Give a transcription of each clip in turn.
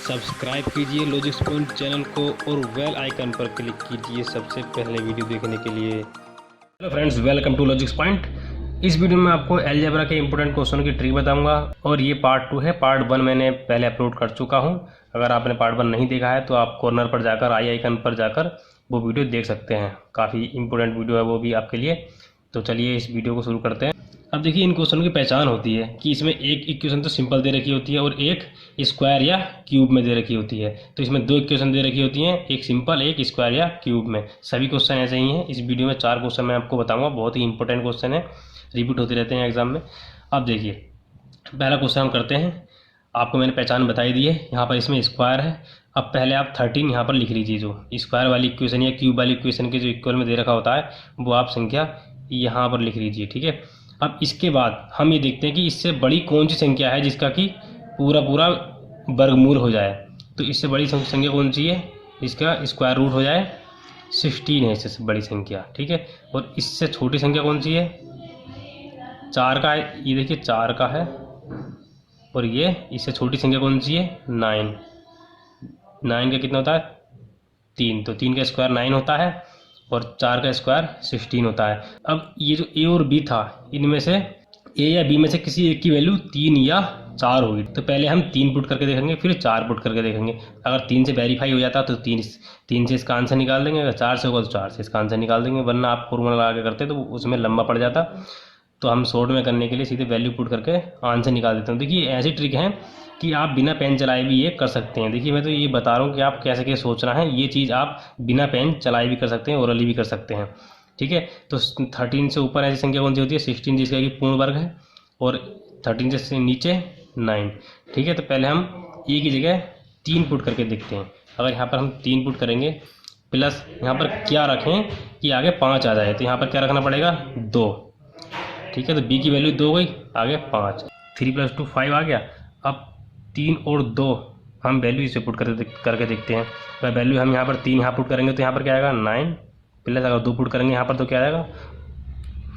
Subscribe कीजिए logics point channel को और बेल आइकन पर क्लिक कीजिए सबसे पहले वीडियो देखने के लिए। Hello friends, welcome to logics point. इस वीडियो में आपको अलजेब्रा के इंपॉर्टेंट क्वेश्चन की ट्रिक बताऊंगा और ये पार्ट 2 है। पार्ट 1 मैंने पहले अपलोड कर चुका हूं। अगर आपने पार्ट 1 नहीं देखा है तो आप कॉर्नर पर जाकर आई आइकन पर जाकर वो वीडियो देख सकते हैं। काफ़ी इंपॉर्टेंट वीडियो है वो भी आपके लिए। तो चलिए इस वीडियो को शुरू करते हैं। अब देखिए, इन क्वेश्चन की पहचान होती है कि इसमें एक इक्वेशन तो सिंपल दे रखी होती है और एक स्क्वायर या क्यूब में दे रखी होती है। तो इसमें दो इक्वेशन दे रखी होती हैं, एक सिंपल एक स्क्वायर या क्यूब में। सभी क्वेश्चन ऐसे ही हैं। इस वीडियो में 4 क्वेश्चन मैं आपको बताऊंगा, बहुत ही इंपॉर्टेंट क्वेश्चन है, रिपीट होते रहते हैं एग्जाम में। अब देखिए, पहला क्वेश्चन हम करते हैं। आपको मैंने पहचान बताई दी है। यहाँ पर इसमें स्क्वायर है। अब पहले आप 13 यहाँ पर लिख लीजिए। जो स्क्वायर वाली इक्वेशन या क्यूब वाली इक्वेशन के जो इक्वल में दे रखा होता है वो आप संख्या यहाँ पर लिख लीजिए, ठीक है। अब इसके बाद हम ये देखते हैं कि इससे बड़ी कौन सी संख्या है जिसका कि पूरा पूरा वर्गमूल हो जाए। तो इससे बड़ी संख्या कौन सी है जिसका स्क्वायर रूट हो जाए? 16 है इससे बड़ी संख्या, ठीक है। और इससे छोटी संख्या कौन सी है? 4 का है। ये देखिए 4 का है। और ये इससे छोटी संख्या कौन सी है? 9। 9 का कितना होता है? 3। तो 3 का स्क्वायर 9 होता है और 4 का स्क्वायर 16 होता है। अब ये जो ए और बी था, इनमें से ए या बी में से किसी एक की वैल्यू 3 या 4 होगी। तो पहले हम 3 पुट करके देखेंगे, फिर 4 पुट करके देखेंगे। अगर 3 से वेरीफाई हो जाता तो 3 से इसका आंसर निकाल देंगे। अगर 4 से होगा तो 4 से इसका आंसर निकाल देंगे, वरना आप फॉर्मूला लगा के करते तो उसमें लंबा पड़ जाता। तो हम शॉर्ट में करने के लिए सीधे वैल्यू पुट करके आंसर निकाल देते हैं। देखिए, ऐसी ट्रिक है कि आप बिना पेन चलाए भी ये कर सकते हैं। देखिए, मैं तो ये बता रहा हूँ कि आप कैसे कैसे सोचना है। ये चीज़ आप बिना पेन चलाए भी कर सकते हैं, ओरली भी कर सकते हैं, ठीक है। तो 13 से ऊपर ऐसी संख्या कौन सी होती है? 16, जिसका कि पूर्ण वर्ग है। और 13 से नीचे 9, ठीक है। तो पहले हम ए की जगह 3 पुट करके देखते हैं। अगर यहाँ पर हम 3 पुट करेंगे प्लस यहाँ पर क्या रखें कि आगे 5 आ जाए, तो यहाँ पर क्या रखना पड़ेगा? 2, ठीक है। तो बी की वैल्यू 2 गई, आगे 5। 3 + 2 5 आ गया। अब 3 और 2 हम वैल्यू इसे पुट करके देखते हैं। अगर वैल्यू हम यहाँ पर 3 यहाँ पुट करेंगे तो यहाँ पर क्या आएगा? 9 प्लस अगर 2 पुट करेंगे यहाँ पर तो क्या आएगा?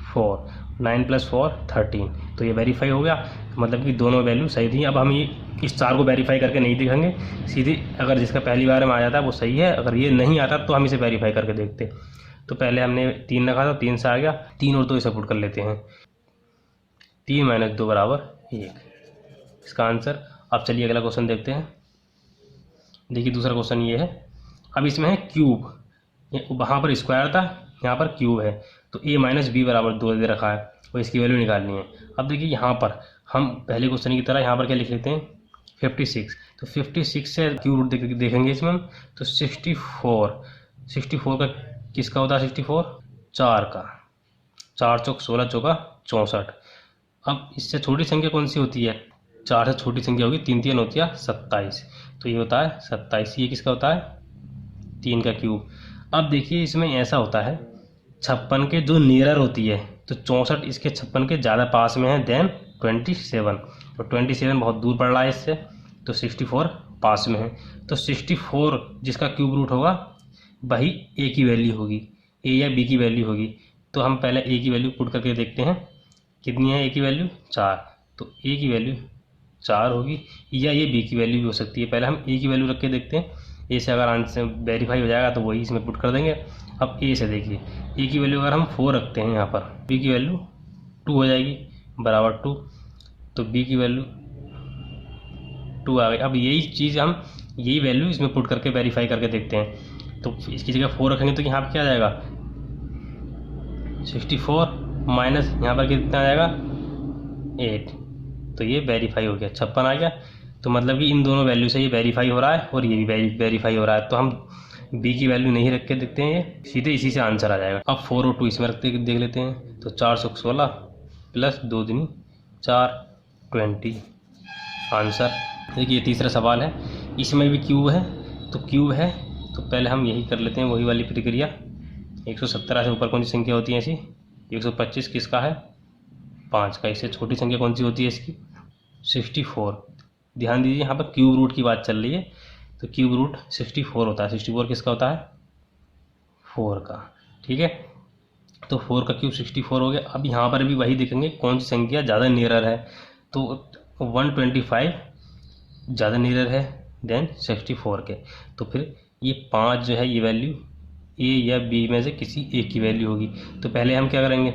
4। 9 + 4 13। तो ये वेरीफाई हो गया, मतलब कि दोनों वैल्यू सही थी। अब हम ये इस 4 को वेरीफाई करके नहीं दिखाएंगे, सीधे अगर जिसका पहली बार में आ जाता है वो सही है, अगर ये नहीं आता तो हम इसे वेरीफाई करके देखते। तो पहले हमने 3 रखा था, 3 से आ गया। 3 और 2 इसे पुट कर लेते हैं। 3 - 2 = 1, इसका आंसर। अब चलिए अगला क्वेश्चन देखते हैं। देखिए, दूसरा क्वेश्चन ये है। अब इसमें है क्यूब। वहाँ पर स्क्वायर था, यहाँ पर क्यूब है। तो a - b = 2 दे रखा है और इसकी वैल्यू निकालनी है। अब देखिए, यहाँ पर हम पहले क्वेश्चन की तरह यहाँ पर क्या लिख लेते हैं? 56। तो 56 से क्यूब रूट देखेंगे इसमें हम। तो 64 का किसका होता है? 64 4 का। 4 चौक 16, चौका 64। अब इससे छोटी संख्या कौन सी होती है? 4 से छोटी संख्या होगी 3 3 होती है 27। तो ये होता है 27। ये किसका होता है? 3 का क्यूब। अब देखिए, इसमें ऐसा होता है 56 के जो नियरर होती है, तो 64 इसके 56 के ज़्यादा पास में है देन 27। तो 27 बहुत दूर पड़ रहा है इससे, तो 64 पास में है। तो 64 जिसका क्यूब रूट होगा वही ए की वैल्यू होगी, ए या बी की वैल्यू होगी। तो हम पहले ए की वैल्यू पुट करके देखते हैं। कितनी है ए की वैल्यू? 4। तो ए की वैल्यू 4 होगी, या ये बी की वैल्यू भी हो सकती है। पहले हम ए की वैल्यू रख के देखते हैं। ए से अगर आंसर वेरीफाई हो जाएगा तो वही इसमें पुट कर देंगे। अब ए से देखिए, ए की वैल्यू अगर हम 4 रखते हैं यहाँ पर, बी की वैल्यू 2 हो जाएगी बराबर 2। तो बी की वैल्यू 2 आ गई। अब यही चीज़ हम यही वैल्यू इसमें पुट करके वेरीफाई करके देखते हैं। तो इसकी जगह 4 रखेंगे तो यहाँ पर क्या आ जाएगा? 64 माइनस यहाँ पर कितना आ जाएगा? 8। तो ये वेरीफाई हो गया, 56 आ गया। तो मतलब कि इन दोनों वैल्यू से ये वेरीफाई हो रहा है और ये भी वेरीफाई हो रहा है। तो हम बी की वैल्यू नहीं रख के देखते हैं, ये सीधे इसी से आंसर आ जाएगा। अब 4 और 2 इसमें रख के देख लेते हैं। तो 4 चौक 16 प्लस 2 दूनी 4 20 आंसर। देखिए, तीसरा सवाल है। इसमें भी क्यूब है। तो क्यूब है तो पहले हम यही कर लेते हैं, वही वाली प्रक्रिया। 117 से ऊपर कौन सी संख्या होती है ऐसी? 125 किसका है? 5 का। इससे छोटी संख्या कौन सी होती है इसकी? 64। ध्यान दीजिए, यहाँ पर क्यूब रूट की बात चल रही है। तो क्यूब रूट 64 होता है। 64 किसका होता है? 4 का, ठीक है। तो 4 का क्यूब 64 हो गया। अब यहाँ पर भी वही देखेंगे कौन सी संख्या ज़्यादा नियरर है। तो 125 ज़्यादा नियरर है देन 64 के। तो फिर ये 5 जो है ये वैल्यू ए या बी में से किसी एक की वैल्यू होगी। तो पहले हम क्या करेंगे,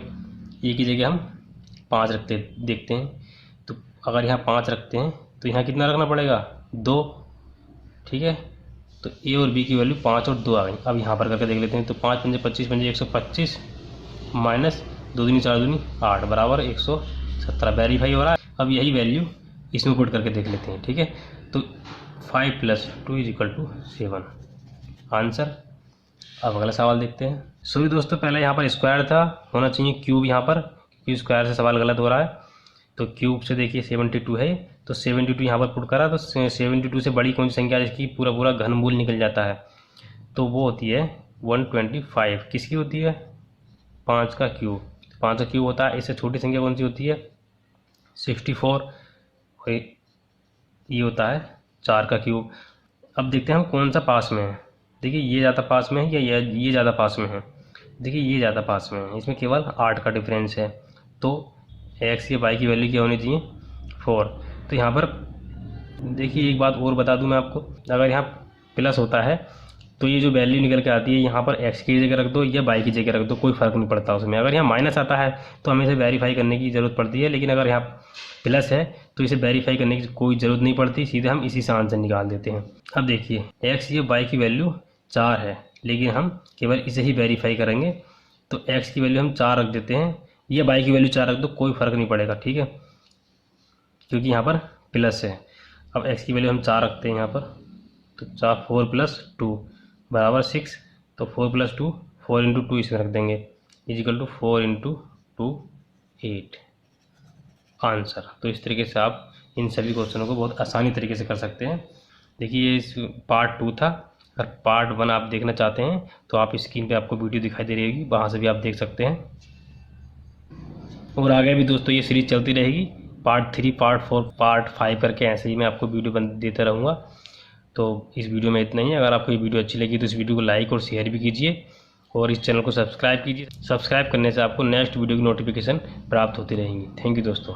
ए की जगह हम 5 रखते देखते हैं। तो अगर यहाँ 5 रखते हैं तो यहाँ कितना रखना पड़ेगा, 2, ठीक है। तो ए और बी की वैल्यू 5 और 2 आ गई। अब यहाँ पर करके देख लेते हैं। तो 5 पंजे 25 पंजे 125 माइनस 2 दूनी 4 दूनी 8 बराबर 117 वेरीफाई हो रहा है। अब यही वैल्यू इसमें पुट करके देख लेते हैं, ठीक है। तो 5 + 2 = 7 आंसर। अब अगला सवाल देखते हैं। सो दोस्तों पहले यहाँ पर स्क्वायर था, होना चाहिए क्यूब यहाँ पर, क्योंकि स्क्वायर से सवाल गलत हो रहा है। तो क्यूब से देखिए 72 है, तो 72 यहाँ पर पुट करा। तो 72 से बड़ी कौन सी संख्या जिसकी पूरा पूरा घनमूल निकल जाता है, तो वो होती है 125। किसकी होती है, 5 का क्यूब। 5 का क्यूब होता है। इससे छोटी संख्या कौन सी होती है, 64। ये होता है 4 का क्यूब। अब देखते हैं हम कौन सा पास में है। देखिए ये ज़्यादा पास में है या ये ज़्यादा पास में है। देखिए ये ज़्यादा पास में है, इसमें केवल 8 का डिफरेंस है। तो एक्स या वाई की वैल्यू क्या होनी चाहिए, 4। तो यहाँ पर देखिए एक बात और बता दूं मैं आपको, अगर यहाँ प्लस होता है तो ये जो वैल्यू निकल के आती है यहाँ पर एक्स की जगह रख दो या वाई की जगह रख दो, कोई फ़र्क नहीं पड़ता उसमें। अगर यहाँ माइनस आता है तो हमें इसे वेरीफाई करने की ज़रूरत पड़ती है, लेकिन अगर यहाँ प्लस है तो इसे वेरीफाई करने की कोई ज़रूरत नहीं पड़ती, सीधे हम इसी से आंसर निकाल देते हैं। अब देखिए एक्स या वाई की वैल्यू 4 है, लेकिन हम केवल इसे ही वेरीफाई करेंगे। तो एक्स की वैल्यू हम 4 रख देते हैं, या वाई की वैल्यू 4 रख दो, कोई फ़र्क नहीं पड़ेगा, ठीक है, क्योंकि यहाँ पर प्लस है। अब एक्स की वैल्यू हम 4 रखते हैं यहाँ पर। तो 4 + 2 बराबर 6। तो 4 + 2 4 × 2 इसमें रख देंगे, = 4 × 2 8 आंसर। तो इस तरीके से आप इन सभी क्वेश्चनों को बहुत आसानी तरीके से कर सकते हैं। देखिए ये इस पार्ट 2 था। अगर पार्ट 1 आप देखना चाहते हैं तो आप स्क्रीन पे आपको वीडियो दिखाई दे रही होगी, वहाँ से भी आप देख सकते हैं। और आगे भी दोस्तों ये सीरीज़ चलती रहेगी, पार्ट 3, पार्ट 4, पार्ट 5 करके ऐसे ही मैं आपको वीडियो देता रहूँगा। तो इस वीडियो में इतना ही। अगर आपको ये वीडियो अच्छी लगी तो इस वीडियो को लाइक और शेयर भी कीजिए, और इस चैनल को सब्सक्राइब कीजिए। सब्सक्राइब करने से आपको नेक्स्ट वीडियो की नोटिफिकेशन प्राप्त होती रहेंगी। थैंक यू दोस्तों।